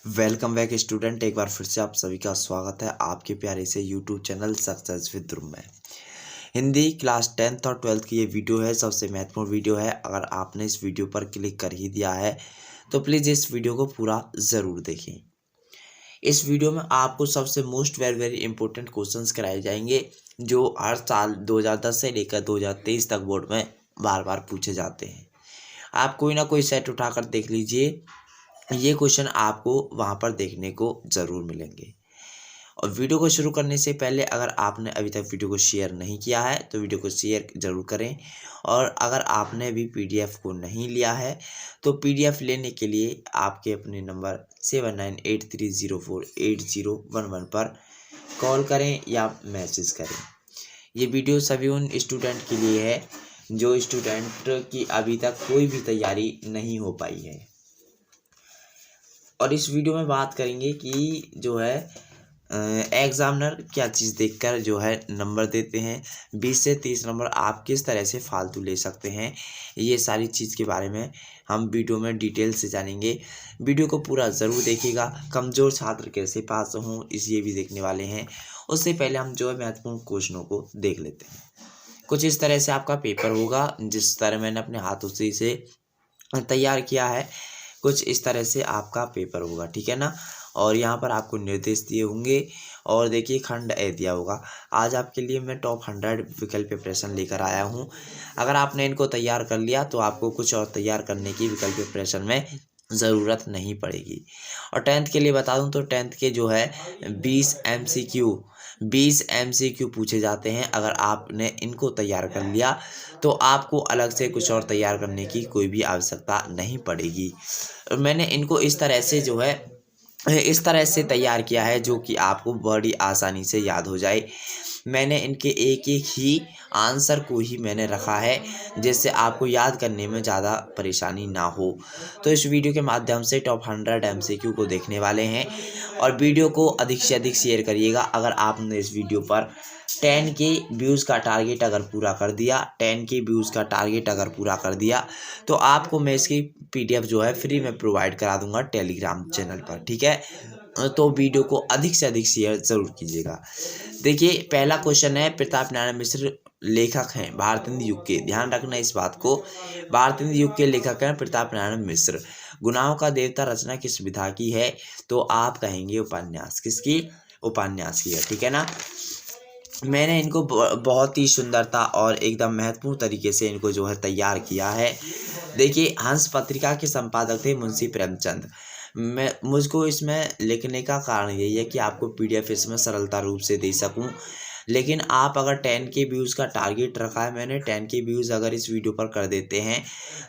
Welcome back student. एक बार फिर से आप सभी का स्वागत है आपके प्यारे से यूट्यूब चैनल सक्सेस विद ध्रुव में। हिंदी क्लास 10th और 12th की ये वीडियो है, सबसे महत्वपूर्ण वीडियो है। अगर आपने इस वीडियो पर क्लिक कर ही दिया है तो प्लीज़ इस वीडियो को पूरा ज़रूर देखें। इस वीडियो में आपको सबसे मोस्ट वेरी इंपॉर्टेंट क्वेश्चंस कराए जाएंगे जो हर साल 2010 से लेकर 2023 तक बोर्ड में बार बार पूछे जाते हैं। आप कोई ना कोई सेट उठाकर देख लीजिए, ये क्वेश्चन आपको वहाँ पर देखने को ज़रूर मिलेंगे। और वीडियो को शुरू करने से पहले अगर आपने अभी तक वीडियो को शेयर नहीं किया है तो वीडियो को शेयर ज़रूर करें। और अगर आपने भी पीडीएफ को नहीं लिया है तो पीडीएफ लेने के लिए आपके अपने नंबर 7983048011 पर कॉल करें या मैसेज करें। ये वीडियो सभी उन स्टूडेंट के लिए है जो स्टूडेंट की अभी तक कोई भी तैयारी नहीं हो पाई है। और इस वीडियो में बात करेंगे कि जो है एग्जामिनर क्या चीज़ देखकर जो है नंबर देते हैं। 20 से 30 नंबर आप किस तरह से फालतू ले सकते हैं, ये सारी चीज़ के बारे में हम वीडियो में डिटेल से जानेंगे। वीडियो को पूरा ज़रूर देखिएगा। कमज़ोर छात्र कैसे पास हों इस ये भी देखने वाले हैं। उससे पहले हम जो है महत्वपूर्ण क्वेश्चनों को देख लेते हैं। कुछ इस तरह से आपका पेपर होगा, जिस तरह मैंने अपने हाथों से इसे तैयार किया है। कुछ इस तरह से आपका पेपर होगा, ठीक है ना। और यहाँ पर आपको निर्देश दिए होंगे और देखिए खंड ए दिया होगा। आज आपके लिए मैं टॉप 100 विकल्प प्रिपरेशन लेकर आया हूँ। अगर आपने इनको तैयार कर लिया तो आपको कुछ और तैयार करने की विकल्प प्रिपरेशन में ज़रूरत नहीं पड़ेगी। और 10th के लिए बता दूं तो 10th के जो है 20 MCQ पूछे जाते हैं। अगर आपने इनको तैयार कर लिया तो आपको अलग से कुछ और तैयार करने की कोई भी आवश्यकता नहीं पड़ेगी। मैंने इनको इस तरह से तैयार किया है जो कि आपको बड़ी आसानी से याद हो जाए। मैंने इनके एक एक ही आंसर को ही मैंने रखा है जिससे आपको याद करने में ज़्यादा परेशानी ना हो। तो इस वीडियो के माध्यम से टॉप 100 MCQ को देखने वाले हैं और वीडियो को अधिक से अधिक शेयर करिएगा। अगर आपने इस वीडियो पर 10 के व्यूज़ का टारगेट अगर पूरा कर दिया 10 के व्यूज़ का टारगेट अगर पूरा कर दिया तो आपको मैं इसकी PDF जो है फ्री में प्रोवाइड करा दूंगा टेलीग्राम चैनल पर, ठीक है। तो वीडियो को अधिक से अधिक शेयर ज़रूर कीजिएगा। देखिए पहला क्वेश्चन है, प्रताप नारायण मिश्र लेखक हैं भारतेंदु युग के। ध्यान रखना इस बात को, भारतेंदु युग के लेखक हैं प्रताप नारायण मिश्र। गुनाहों का देवता रचना किस विधा की है, तो आप कहेंगे उपन्यास। किसकी? उपन्यास की है, ठीक है ना। मैंने इनको बहुत ही सुंदरता और एकदम महत्वपूर्ण तरीके से इनको जो है तैयार किया है। देखिए हंस पत्रिका के संपादक थे मुंशी प्रेमचंद। मुझको इसमें लिखने का कारण यही है कि आपको PDF इसमें सरलता रूप से दे सकूं। लेकिन आप अगर 10 के व्यूज़ का टारगेट रखा है, मैंने 10 के व्यूज़ अगर इस वीडियो पर कर देते हैं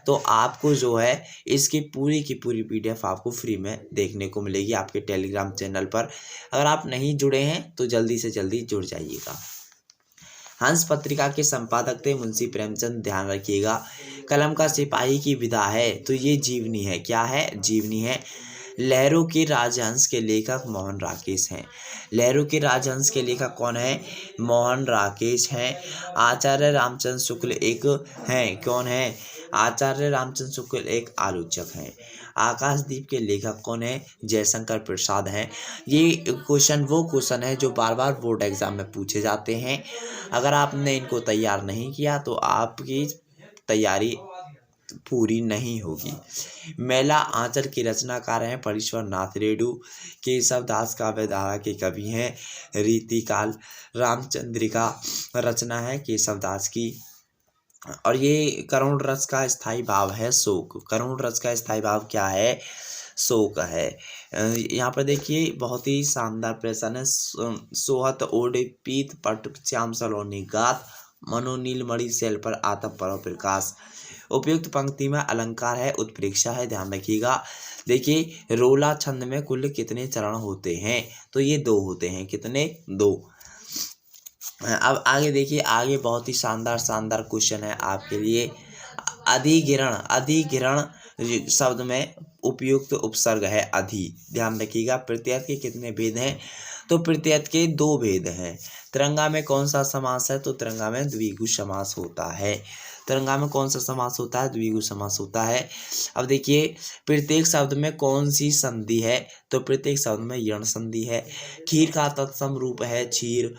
तो आपको जो है इसकी पूरी की पूरी PDF आपको फ्री में देखने को मिलेगी आपके टेलीग्राम चैनल पर। अगर आप नहीं जुड़े हैं तो जल्दी से जल्दी जुड़ जाइएगा। हंस पत्रिका के संपादक थे मुंशी प्रेमचंद। ध्यान रखिएगा। कलम का सिपाही की विधा है तो ये जीवनी है। क्या है? जीवनी है। लहरों के राजहंस के लेखक मोहन राकेश हैं। लहरों के राजहंस के लेखक कौन है? मोहन राकेश हैं। आचार्य रामचंद्र शुक्ल एक हैं। कौन है? आचार्य रामचंद्र शुक्ल एक आलोचक हैं। आकाशदीप के लेखक कौन है? जयशंकर प्रसाद हैं। ये वो क्वेश्चन है जो बार बार बोर्ड एग्जाम में पूछे जाते हैं। अगर आपने इनको तैयार नहीं किया तो आपकी तैयारी पूरी नहीं होगी। मेला आंचल के रचनाकार हैं परीश्वर नाथ रेणु। केशवदास काव्यधारा के कवि हैं। रीतिकाल रामचंद्रिका रचना है केशवदास की। और ये करुण रस का स्थायी भाव है शोक। करुण रस का स्थायी भाव क्या है? शोक है। यहाँ पर देखिए बहुत ही शानदार प्रश्न है। सोहत ओढ़े पीत पट श्याम सलोनी गात मनो नीलमणि शैल पर आतप पर प्रकाश। उपयुक्त पंक्ति में अलंकार है, उत्प्रेक्षा है। ध्यान रखिएगा। देखिए रोला छंद में कुल कितने चरण होते हैं, तो ये 2 होते हैं। कितने? 2। अब आगे देखिए, आगे बहुत ही शानदार क्वेश्चन है आपके लिए। अधिग्रहण शब्द में उपयुक्त उपसर्ग है अधि। ध्यान रखिएगा। प्रत्यय के कितने भेद हैं, तो प्रत्यय के 2 भेद हैं। तिरंगा में कौन सा समास है, तो तिरंगा में द्विगु समास होता है। तरंगा में कौन सा समास होता है? द्विगु समास होता है। अब देखिए प्रत्येक शब्द में कौन सी संधि है? तो प्रत्येक शब्द में यण संधि है। खीर का तत्सम रूप है क्षीर।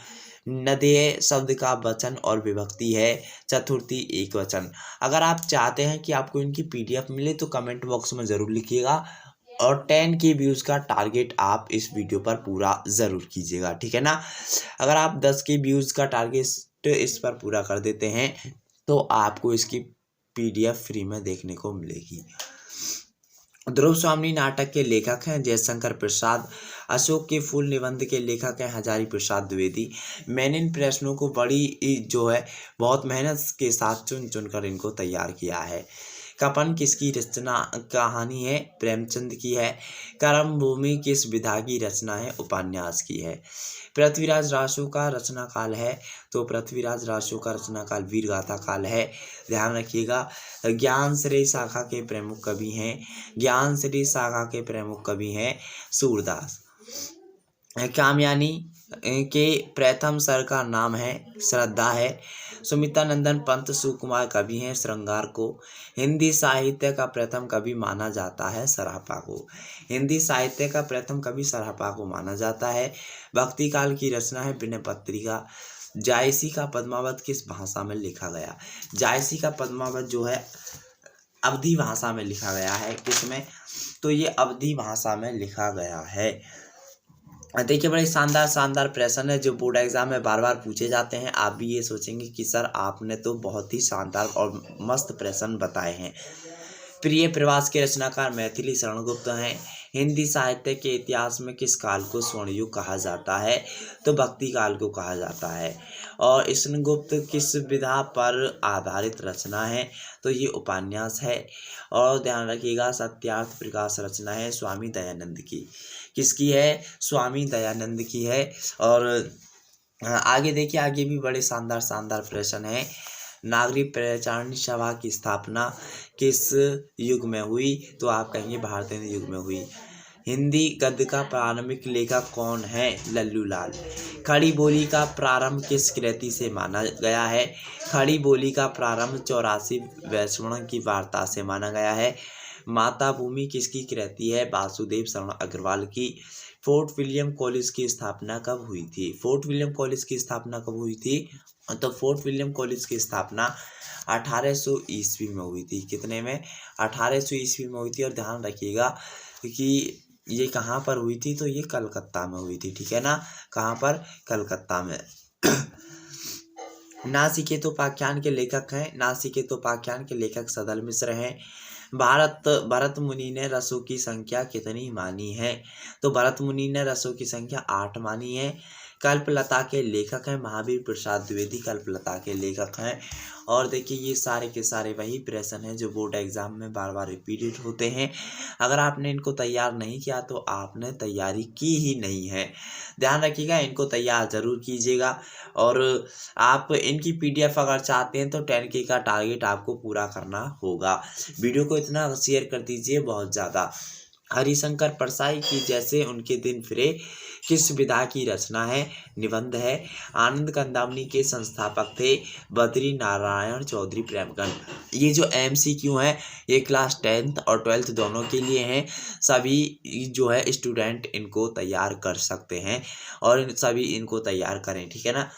नदेय शब्द का वचन और विभक्ति है चतुर्थी एकवचन। अगर आप चाहते हैं कि आपको इनकी पीडीएफ मिले तो कमेंट बॉक्स में ज़रूर लिखिएगा और 10 के व्यूज़ का टारगेट आप इस वीडियो पर पूरा ज़रूर कीजिएगा, ठीक है ना। अगर आप 10 के व्यूज़ का टारगेट इस पर पूरा कर देते हैं तो आपको इसकी पीडीएफ फ्री में देखने को मिलेगी। ध्रुव स्वामी नाटक के लेखक हैं जयशंकर प्रसाद। अशोक के फूल निबंध के लेखक हैं हजारी प्रसाद द्विवेदी। मैंने इन प्रश्नों को बड़ी जो है बहुत मेहनत के साथ चुन चुन कर इनको तैयार किया है। कपन किसकी रचना कहानी है? प्रेमचंद की है। कर्म भूमि किस विधा की रचना है? उपन्यास की है। पृथ्वीराज रासो का रचना काल है? तो पृथ्वीराज रासो का रचना काल वीरगाथा काल है, ध्यान रखिएगा। ज्ञान श्रेय शाखा के प्रमुख कवि हैं? ज्ञान श्रेय शाखा के प्रमुख कवि हैं सूरदास। कामयानी के प्रथम सर का नाम है श्रद्धा है। सुमित्रानंदन पंत सुकुमार कवि हैं श्रृंगार को। हिंदी साहित्य का प्रथम कवि माना जाता है सरापा को। हिंदी साहित्य का प्रथम कवि सरापा को माना जाता है। भक्ति काल की रचना है विनय पत्रिका। जायसी का पद्मावत किस भाषा में लिखा गया? जायसी का पद्मावत जो है अवधी भाषा में लिखा गया है। किसमें? तो ये अवधी भाषा में लिखा गया है। देखिए बड़े शानदार प्रश्न है जो बोर्ड एग्जाम में बार बार पूछे जाते हैं। आप भी ये सोचेंगे कि सर आपने तो बहुत ही शानदार और मस्त प्रश्न बताए हैं। प्रिय प्रवास के रचनाकार मैथिली शरण गुप्त हैं। हिंदी साहित्य के इतिहास में किस काल को स्वर्ण युग कहा जाता है? तो भक्ति काल को कहा जाता है। और शरण गुप्त किस विधा पर आधारित रचना है? तो ये उपन्यास है। और ध्यान रखिएगा सत्यार्थ प्रकाश रचना है स्वामी दयानंद की। किसकी है? स्वामी दयानंद की है। और आगे देखिए, आगे भी बड़े शानदार प्रश्न है। नागरिक प्रचारणी सभा की स्थापना किस युग में हुई? तो आप कहेंगे भारतीय युग में हुई। हिंदी गद्य का प्रारंभिक लेखक कौन है? लल्लू लाल। खड़ी बोली का प्रारंभ किस कृति से माना गया है? खड़ी बोली का प्रारंभ 84 वैष्णव की वार्ता से माना गया है। माता भूमि किसकी कृति है? वासुदेव शरण अग्रवाल की। फोर्ट विलियम कॉलेज की स्थापना कब हुई थी? फोर्ट विलियम कॉलेज की स्थापना कब हुई थी? तो फोर्ट विलियम कॉलेज की स्थापना 1800 ईस्वी में हुई थी। कितने में? 1800 ईस्वी में हुई थी। और ध्यान रखिएगा कि ये कहाँ पर हुई थी? तो ये कलकत्ता में हुई थी, ठीक है ना। कहाँ पर? कलकत्ता में। नासिकेतोपाख्यान के लेखक हैं? नासिकेतोपाख्यान के लेखक सदल मिश्र हैं। भरत मुनि ने रसों की संख्या कितनी मानी है? तो भरत मुनि ने रसों की संख्या 8 मानी है। कल्पलता के लेखक हैं महावीर प्रसाद द्विवेदी कल्पलता के लेखक हैं। और देखिए ये सारे के सारे वही प्रश्न हैं जो बोर्ड एग्जाम में बार बार रिपीटेड होते हैं। अगर आपने इनको तैयार नहीं किया तो आपने तैयारी की ही नहीं है। ध्यान रखिएगा, इनको तैयार ज़रूर कीजिएगा। और आप इनकी पीडीएफ अगर चाहते हैं तो 10K का टारगेट आपको पूरा करना होगा। वीडियो को इतना शेयर कर दीजिए बहुत ज़्यादा। हरिशंकर परसाई की जैसे उनके दिन फिरे किस विधा की रचना है? निबंध है। आनंद कंदावनी के संस्थापक थे बद्री नारायण चौधरी प्रेमगंज। ये जो MCQ है ये क्लास 10th और 12th दोनों के लिए हैं। सभी जो है स्टूडेंट इनको तैयार कर सकते हैं और सभी इनको तैयार करें, ठीक है ना।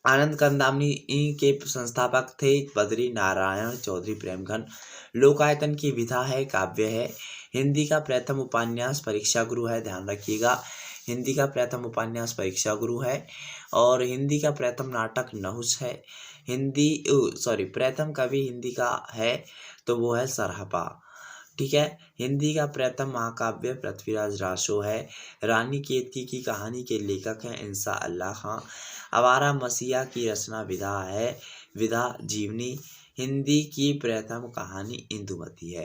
आनंद कंदावनी के संस्थापक थे बद्री नारायण चौधरी प्रेमगंज। लोकायतन की विधा है काव्य है। हिंदी का प्रथम उपन्यास परीक्षा गुरु है, ध्यान रखिएगा। हिंदी का प्रथम उपन्यास परीक्षा गुरु है। और हिंदी का प्रथम नाटक नहुस है। प्रथम कवि हिंदी का है तो वो है सरापा, ठीक है। हिंदी का प्रथम महाकाव्य पृथ्वीराज रासो है। रानी केतकी की कहानी के लेखक हैं इंसा अल्लाह खां। आवारा मसीहा की रचना विधा है विधा जीवनी। हिंदी की प्रथम कहानी इंदुमती है।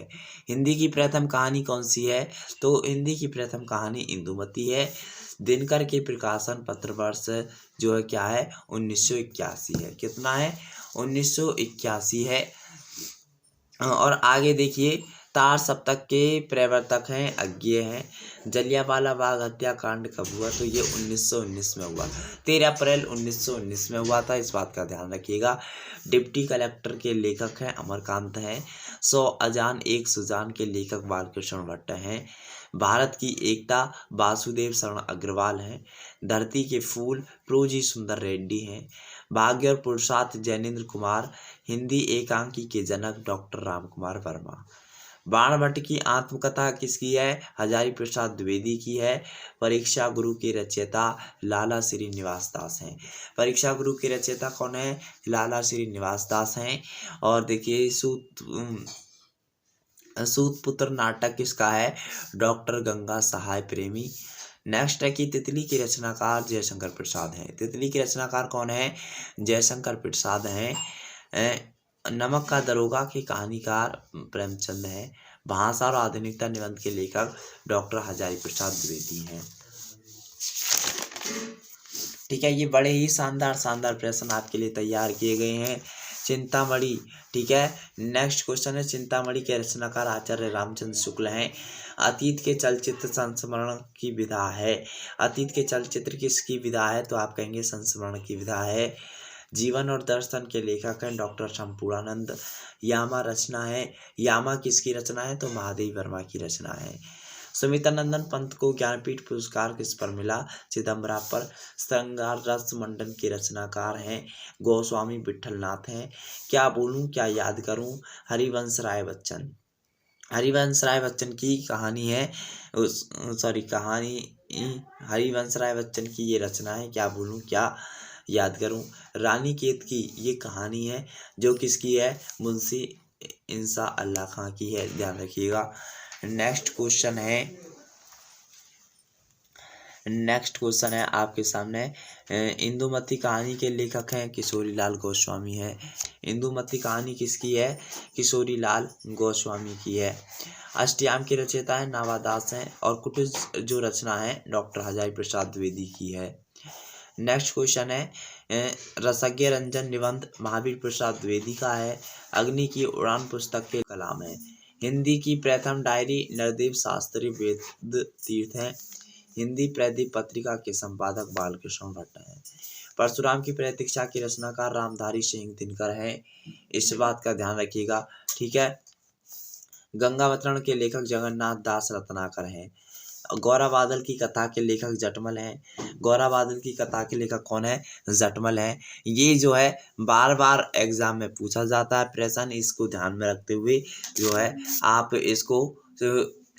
हिंदी की प्रथम कहानी कौन सी है? तो हिंदी की प्रथम कहानी इंदुमती है। दिनकर के प्रकाशन पत्र वर्ष जो है क्या है? 1981 है। कितना है? 1981 है। और आगे देखिए तार सप्तक के प्रवर्तक हैं, अज्ञेय हैं। जलियांवाला बाग हत्याकांड कब हुआ? तो ये 1919 में हुआ, 13 अप्रैल 1919 में हुआ था, इस बात का ध्यान रखिएगा। डिप्टी कलेक्टर के लेखक हैं अमरकांत हैं। 100 अजान एक सुजान के लेखक बालकृष्ण भट्ट हैं। भारत की एकता वासुदेव शरण अग्रवाल हैं। धरती के फूल प्रोजी सुंदर रेड्डी हैं। भाग्य और पुरुषार्थ जैनेन्द्र कुमार। हिंदी एकांकी के जनक डॉक्टर राम कुमार वर्मा। बाणभट्ट की आत्मकथा किसकी है? हजारी प्रसाद द्विवेदी की है। परीक्षा गुरु के रचयिता लाला श्रीनिवास दास हैं। परीक्षा गुरु के रचयिता कौन है? लाला श्रीनिवास दास हैं। और देखिए सूतपुत्र नाटक किसका है? डॉक्टर गंगा सहाय प्रेमी। नेक्स्ट है कि तितली के रचनाकार जयशंकर प्रसाद हैं। तितली के रचनाकार कौन है? जयशंकर प्रसाद हैं। नमक का दरोगा के कहानीकार प्रेमचंद हैं। भाषा और आधुनिकता निबंध के लेखक डॉक्टर हजारी प्रसाद द्विवेदी हैं। ठीक है, ये बड़े ही शानदार प्रश्न आपके लिए तैयार किए गए हैं। चिंतामणि, ठीक है। नेक्स्ट क्वेश्चन है, चिंतामणि के रचनाकार आचार्य रामचंद्र शुक्ल हैं। अतीत के चलचित्र संस्मरण की विधा है। अतीत के चलचित्र किसकी विधा है? तो आप कहेंगे संस्मरण की विधा है। जीवन और दर्शन के लेखक हैं डॉक्टर शंपूर्णानंद। यामा रचना है। यामा किसकी रचना है? तो महादेव वर्मा की रचना है। सुमित्रानंदन पंत को ज्ञानपीठ पुरस्कार किस पर मिला? चिदम्बरा पर। श्रृंगार रस मंडन के रचनाकार हैं गोस्वामी विठलनाथ हैं। क्या बोलूं क्या याद करूं? हरिवंश राय बच्चन। हरिवंश राय बच्चन की कहानी है, हरिवंश राय बच्चन की ये रचना है क्या बोलूं क्या याद करूं। रानी केत की ये कहानी है, जो किसकी है? मुंशी इंसा अल्लाह खां की है, ध्यान रखिएगा। नेक्स्ट क्वेश्चन है आपके सामने। इंदुमती कहानी के लेखक हैं किशोरी लाल गोस्वामी है। इंदुमती कहानी किसकी है? किशोरी लाल गोस्वामी की है। अष्टयाम के रचयिता है नावादास हैं। और कुटुज जो रचना है डॉक्टर हजारी प्रसाद द्विवेदी की है। नेक्स्ट क्वेश्चन है, रसज्ञ रंजन निबंध महावीर प्रसाद द्विवेदी का है। अग्नि की उड़ान पुस्तक के कलाम है। हिंदी की प्रथम डायरी नरदेव शास्त्री वेद तीर्थ हैं। हिंदी प्रदीप पत्रिका के संपादक बालकृष्ण भट्ट हैं। परशुराम की प्रतीक्षा की रचनाकार रामधारी सिंह दिनकर है, इस बात का ध्यान रखिएगा। ठीक है। गंगावतरण के लेखक जगन्नाथ दास रत्नाकर हैं। गौरा बादल की कथा के लेखक जटमल हैं। गौरा बादल की कथा के लेखक कौन है? जटमल हैं। ये जो है बार बार एग्जाम में पूछा जाता है प्रश्न, इसको ध्यान में रखते हुए जो है आप इसको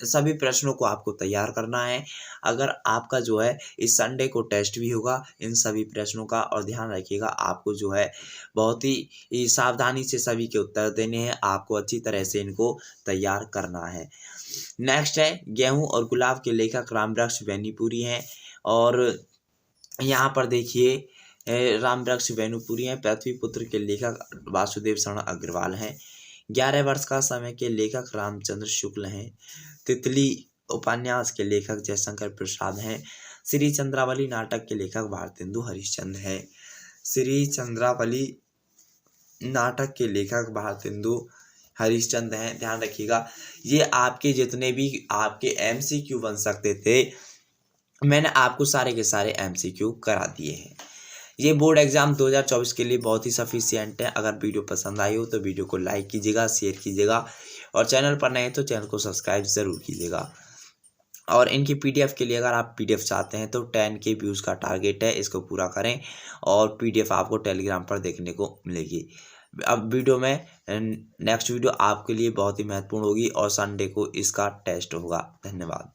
सभी प्रश्नों को आपको तैयार करना है। अगर आपका जो है इस संडे को टेस्ट भी होगा इन सभी प्रश्नों का, और ध्यान रखिएगा आपको जो है बहुत ही सावधानी से सभी के उत्तर देने हैं। आपको अच्छी तरह से इनको तैयार करना है। नेक्स्ट है, गेहूं और गुलाब के लेखक रामवृक्ष बेनीपुरी हैं। और यहाँ पर देखिए रामवृक्ष बेनीपुरी हैं। पृथ्वी पुत्र के लेखक वासुदेव शरण अग्रवाल हैं। 11 वर्ष का समय के लेखक रामचंद्र शुक्ल हैं। तितली उपन्यास के लेखक जयशंकर प्रसाद हैं। श्री चंद्रावली नाटक के लेखक भारतेंदु हरिश्चंद्र हैं। श्री चंद्रावली नाटक के लेखक भारतेंदु हरिश्चंद्र हैं, ध्यान रखिएगा। ये आपके जितने भी आपके MCQ बन सकते थे, मैंने आपको सारे के सारे MCQ करा दिए हैं। ये बोर्ड एग्जाम 2024 के लिए बहुत ही सफिशिएंट है। अगर वीडियो पसंद आई हो तो वीडियो को लाइक कीजिएगा, शेयर कीजिएगा, और चैनल पर नए तो चैनल को सब्सक्राइब ज़रूर कीजिएगा। और इनकी PDF के लिए अगर आप PDF चाहते हैं तो 10K व्यूज़ का टारगेट है, इसको पूरा करें और PDF आपको टेलीग्राम पर देखने को मिलेगी। अब वीडियो में नेक्स्ट वीडियो आपके लिए बहुत ही महत्वपूर्ण होगी और संडे को इसका टेस्ट होगा। धन्यवाद।